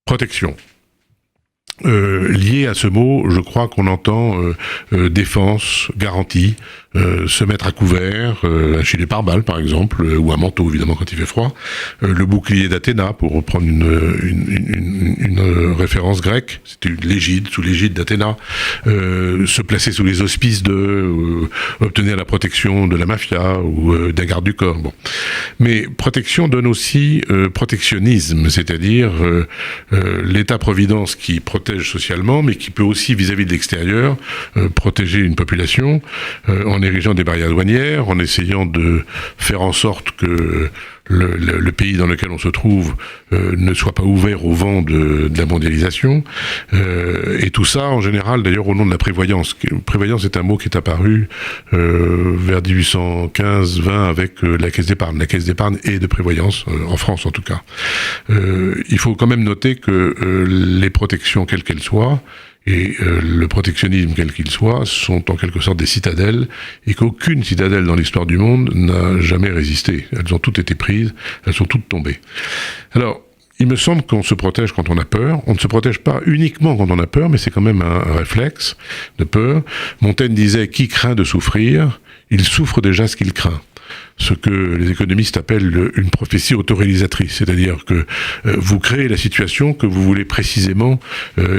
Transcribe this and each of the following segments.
Protection. Lié à ce mot, je crois qu'on entend défense, garantie, se mettre à couvert, un gilet pare-balles par exemple, ou un manteau évidemment quand il fait froid, le bouclier d'Athéna pour reprendre une référence grecque, c'était une l'égide, sous l'égide d'Athéna, se placer sous les auspices de obtenir la protection de la mafia ou d'un garde du corps. Bon. Mais protection donne aussi protectionnisme, c'est-à-dire l'État-providence qui protège socialement, mais qui peut aussi, vis-à-vis de l'extérieur, protéger une population en érigeant des barrières douanières, en essayant de faire en sorte que le pays dans lequel on se trouve ne soit pas ouvert au vent de la mondialisation. Et tout ça, en général, d'ailleurs, au nom de la prévoyance. Prévoyance est un mot qui est apparu vers 1815-20 avec la caisse d'épargne. La caisse d'épargne et de prévoyance, en France en tout cas. Il faut quand même noter que les protections, quelles qu'elles soient, et le protectionnisme, quel qu'il soit, sont en quelque sorte des citadelles, et qu'aucune citadelle dans l'histoire du monde n'a jamais résisté. Elles ont toutes été prises, elles sont toutes tombées. Alors, il me semble qu'on se protège quand on a peur. On ne se protège pas uniquement quand on a peur, mais c'est quand même un réflexe de peur. Montaigne disait « Qui craint de souffrir, il souffre déjà ce qu'il craint ». Ce que les économistes appellent une prophétie autoréalisatrice, c'est-à-dire que vous créez la situation que vous voulez précisément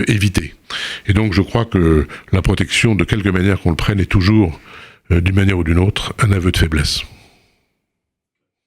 éviter. Et donc je crois que la protection, de quelque manière qu'on le prenne, est toujours, d'une manière ou d'une autre, un aveu de faiblesse.